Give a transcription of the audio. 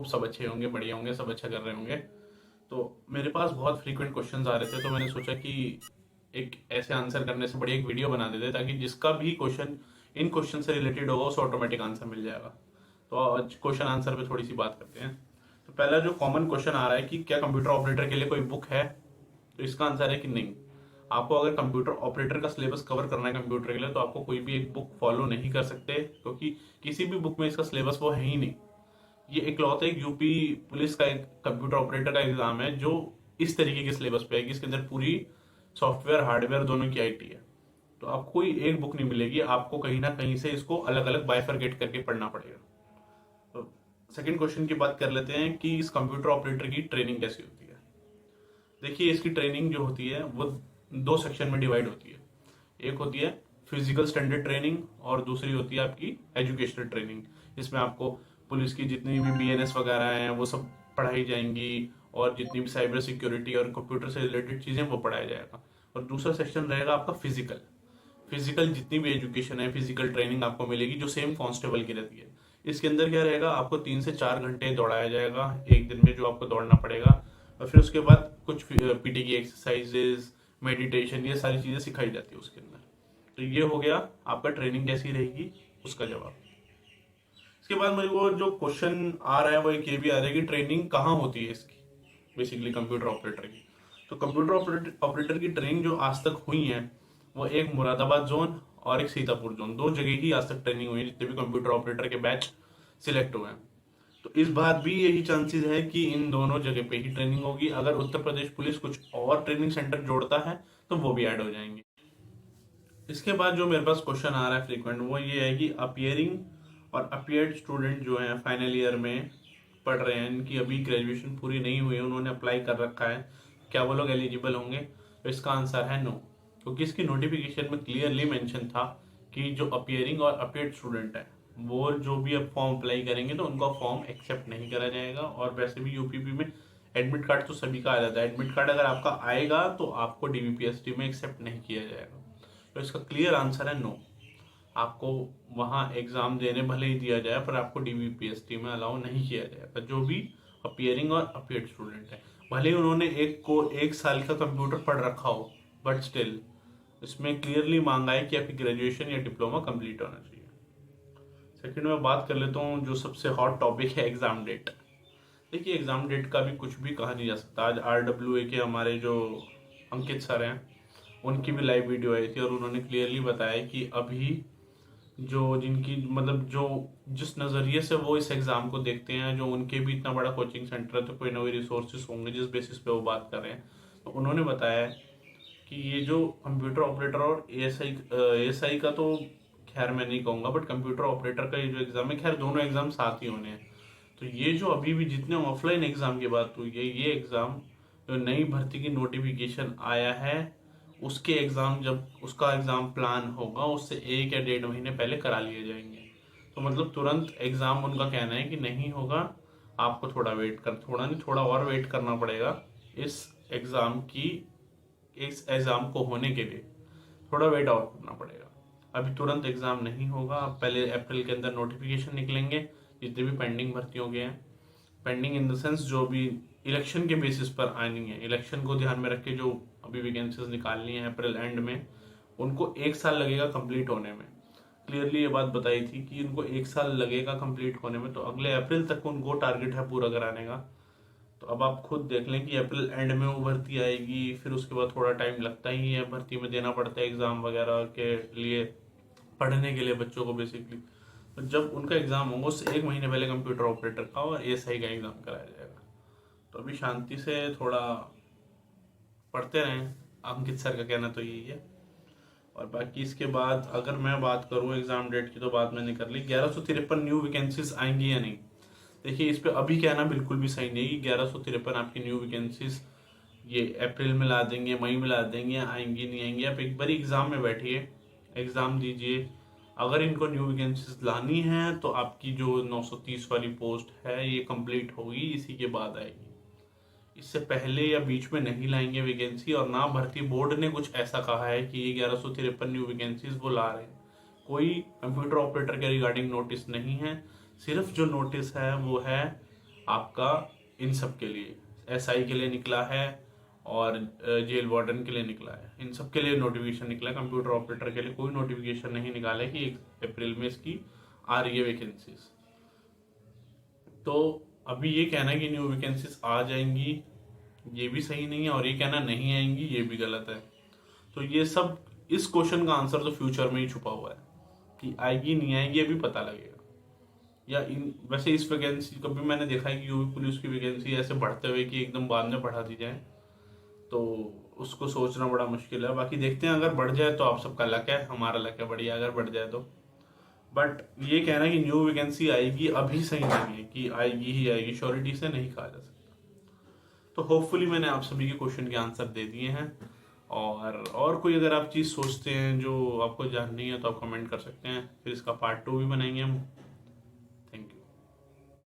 सब अच्छे होंगे, बढ़िया होंगे, सब अच्छा कर रहे होंगे। तो मेरे पास बहुत फ्रीक्वेंट क्वेश्चंस आ रहे थे, तो मैंने सोचा कि एक ऐसे आंसर करने से बढ़िया एक वीडियो बना देते ताकि जिसका भी क्वेश्चन इन क्वेश्चन से रिलेटेड होगा उसे ऑटोमेटिक आंसर मिल जाएगा। तो आज क्वेश्चन आंसर पे थोड़ी सी बात करते हैं। तो पहला जो कॉमन क्वेश्चन आ रहा है कि क्या कंप्यूटर ऑपरेटर के लिए कोई बुक है? तो इसका आंसर है कि नहीं। आपको अगर कंप्यूटर ऑपरेटर का सिलेबस कवर करना है कंप्यूटर के लिए, तो आपको कोई भी एक बुक फॉलो नहीं कर सकते, क्योंकि किसी भी बुक में इसका सिलेबस वो है ही नहीं। ये इकलौते एक यूपी पुलिस का एक कंप्यूटर ऑपरेटर का एग्जाम है जो इस तरीके के सिलेबस पे है कि इसके अंदर पूरी सॉफ्टवेयर हार्डवेयर दोनों की आईटी है। तो आपको कोई एक बुक नहीं मिलेगी, आपको कहीं ना कहीं से इसको अलग अलग बाइफरकेट करके पढ़ना पड़ेगा। तो सेकंड क्वेश्चन की बात कर लेते हैं कि इस कंप्यूटर ऑपरेटर की ट्रेनिंग कैसी होती है। देखिए, इसकी ट्रेनिंग जो होती है वो दो सेक्शन में डिवाइड होती है। एक होती है फिजिकल स्टैंडर्ड ट्रेनिंग और दूसरी होती है आपकी एजुकेशनल ट्रेनिंग। इसमें आपको पुलिस की जितनी भी बीएनएस वगैरह हैं वो सब पढ़ाई जाएंगी, और जितनी भी साइबर सिक्योरिटी और कंप्यूटर से रिलेटेड चीज़ें वो पढ़ाया जाएगा। और दूसरा सेक्शन रहेगा आपका फिजिकल। फिजिकल जितनी भी एजुकेशन है, फिजिकल ट्रेनिंग आपको मिलेगी जो सेम कांस्टेबल की रहती है। इसके अंदर क्या रहेगा, आपको 3 से 4 घंटे दौड़ाया जाएगा एक दिन में, जो आपको दौड़ना पड़ेगा। और फिर उसके बाद कुछ पीटी की एक्सरसाइजेज, मेडिटेशन, ये सारी चीज़ें सिखाई जाती है उसके अंदर। तो ये हो गया आपका ट्रेनिंग कैसी रहेगी उसका जवाब। इसके बाद मेरे को जो क्वेश्चन आ रहा है वो एक ये भी आ रहा है कि ट्रेनिंग कहाँ होती है इसकी, बेसिकली कंप्यूटर ऑपरेटर की। तो कंप्यूटर ऑपरेटर की ट्रेनिंग जो आज तक हुई है वो एक मुरादाबाद जोन और एक सीतापुर जोन, दो जगह ही आज तक ट्रेनिंग हुई है जितने भी कंप्यूटर ऑपरेटर के बैच सिलेक्ट हुए हैं। तो इस बार भी यही चांसेस है कि इन दोनों जगह पे ही ट्रेनिंग होगी। अगर उत्तर प्रदेश पुलिस कुछ और ट्रेनिंग सेंटर जोड़ता है तो वो भी ऐड हो जाएंगे। इसके बाद जो मेरे पास क्वेश्चन आ रहा है फ्रीक्वेंट, वो ये है कि अपियरिंग और अपियर्ड स्टूडेंट जो हैं फाइनल ईयर में पढ़ रहे हैं, इनकी अभी ग्रेजुएशन पूरी नहीं हुई है, उन्होंने अप्लाई कर रखा है, क्या वो लोग एलिजिबल होंगे? तो इसका आंसर है नो, क्योंकि इसकी नोटिफिकेशन में क्लियरली मेंशन था कि जो अपियरिंग और अपियर्ड स्टूडेंट है वो जो भी अब फॉर्म अप्लाई करेंगे तो उनका फॉर्म एक्सेप्ट नहीं करा जाएगा। और वैसे भी यूपीपी में एडमिट कार्ड तो सभी का आ जाता है, एडमिट कार्ड अगर आपका आएगा तो आपको डीबीपीएसटी में एक्सेप्ट नहीं किया जाएगा। तो इसका क्लियर आंसर है नो। आपको वहाँ एग्जाम देने भले ही दिया जाए पर आपको डीबीपीएसटी में अलाउ नहीं किया जाएगा जो भी अपियरिंग और अपियर्ड स्टूडेंट है। भले ही उन्होंने एक साल का कंप्यूटर पढ़ रखा हो, बट स्टिल इसमें क्लियरली मांगा है कि आपकी ग्रेजुएशन या डिप्लोमा कंप्लीट होना चाहिए। सेकंड में बात कर लेता हूँ जो सबसे हॉट टॉपिक है, एग्जाम डेट। देखिए, एग्जाम डेट का भी कुछ भी कहा नहीं जा सकता। आज आरडब्ल्यूए के हमारे जो अंकित सर हैं उनकी भी लाइव वीडियो आई थी और उन्होंने क्लियरली बताया कि अभी जो जिनकी मतलब जो जिस नज़रिए से वो इस एग्ज़ाम को देखते हैं, जो उनके भी इतना बड़ा कोचिंग सेंटर है तो कोई ना कोई रिसोर्सेज होंगे जिस बेसिस पे वो बात कर रहे हैं। तो उन्होंने बताया कि ये जो कंप्यूटर ऑपरेटर और एएसआई का तो खैर मैं नहीं कहूँगा, बट कंप्यूटर ऑपरेटर का ये जो एग्ज़ाम है, खैर दोनों एग्ज़ाम साथ ही होने हैं। तो ये जो अभी भी जितने ऑफलाइन एग्ज़ाम की बात हुई है, ये एग्ज़ाम जो नई भर्ती की नोटिफिकेशन आया है उसके एग्ज़ाम, जब उसका एग्ज़ाम प्लान होगा उससे 1 या 1.5 महीने पहले करा लिए जाएंगे। तो मतलब तुरंत एग्ज़ाम उनका कहना है कि नहीं होगा, आपको थोड़ा नहीं थोड़ा और वेट करना पड़ेगा इस एग्ज़ाम की, इस एग्ज़ाम को होने के लिए थोड़ा वेट और करना पड़ेगा। अभी तुरंत एग्ज़ाम नहीं होगा, अब पहले अप्रैल के अंदर नोटिफिकेशन निकलेंगे जितने भी पेंडिंग भर्तियों के हैं। पेंडिंग इन द सेंस जो भी इलेक्शन के बेसिस पर आनी है, इलेक्शन को ध्यान में रख के जो अभी वैकेंसीज निकालनी है अप्रैल एंड में, उनको 1 साल लगेगा कंप्लीट होने में। क्लियरली ये बात बताई थी कि इनको 1 साल लगेगा कंप्लीट होने में, तो अगले अप्रैल तक उनको टारगेट है पूरा कराने का। तो अब आप खुद देख लें कि अप्रैल एंड में वो भर्ती आएगी, फिर उसके बाद थोड़ा टाइम लगता ही है, भर्ती में देना पड़ता है एग्ज़ाम वगैरह के लिए, पढ़ने के लिए बच्चों को बेसिकली। तो जब उनका एग्ज़ाम होगा उससे 1 महीने पहले कंप्यूटर ऑपरेटर का और एएसआई का एग्ज़ाम कराया जाएगा। तो अभी शांति से थोड़ा पढ़ते रहें, अंकित सर का कहना तो यही है। और बाकी इसके बाद अगर मैं बात करूं एग्ज़ाम डेट की, तो बात मैंने कर ली। 1153 न्यू वैकेंसीज आएंगी या नहीं। देखिए, इस पे अभी कहना बिल्कुल भी सही नहीं कि 1153 आपकी न्यू वैकेंसीज ये अप्रैल में ला देंगे, मई में ला देंगे, आएंगी नहीं आएंगी। आप एक बार एग्ज़ाम में बैठिए, एग्ज़ाम दीजिए। अगर इनको न्यू वैकेंसीज लानी है तो आपकी जो 930 वाली पोस्ट है ये कंप्लीट होगी, इसी के बाद आएगी। इससे पहले या बीच में नहीं लाएंगे वैकेंसी, और ना भर्ती बोर्ड ने कुछ ऐसा कहा है कि ये 1153 न्यू वैकेंसीज वो ला रहे हैं। कोई कंप्यूटर ऑपरेटर के रिगार्डिंग नोटिस नहीं है। सिर्फ जो नोटिस है वो है आपका इन सब के लिए, एसआई के लिए निकला है और जेल वार्डन के लिए निकला है, इन सब के लिए नोटिफिकेशन निकला है। कंप्यूटर ऑपरेटर के लिए कोई नोटिफिकेशन नहीं निकाला है कि 1 अप्रैल में इसकी आ रही है वैकेंसीज। तो अभी ये कहना है कि न्यू वैकेंसीज आ जाएंगी, ये भी सही नहीं है, और ये कहना नहीं आएंगी, ये भी गलत है। तो ये सब, इस क्वेश्चन का आंसर तो फ्यूचर में ही छुपा हुआ है कि आएगी नहीं आएगी अभी पता लगेगा। या इन वैसे इस वैकेंसी कभी मैंने देखा है कि यूपी पुलिस की वैकेंसी ऐसे बढ़ते हुए कि एकदम बाद में बढ़ा दी जाए, तो उसको सोचना बड़ा मुश्किल है। बाकी देखते हैं, अगर बढ़ जाए तो आप सबका लक है, हमारा लक है बढ़िया अगर बढ़ जाए तो। बट ये कहना कि न्यू वैकेंसी आएगी अभी सही नहीं है, कि आएगी ही आएगी, श्योरिटी से नहीं कहा जा सकता। तो होपफुली मैंने आप सभी के क्वेश्चन के आंसर दे दिए हैं। और कोई अगर आप चीज़ सोचते हैं जो आपको जाननी है तो आप कमेंट कर सकते हैं, फिर इसका पार्ट 2 भी बनाएंगे हम।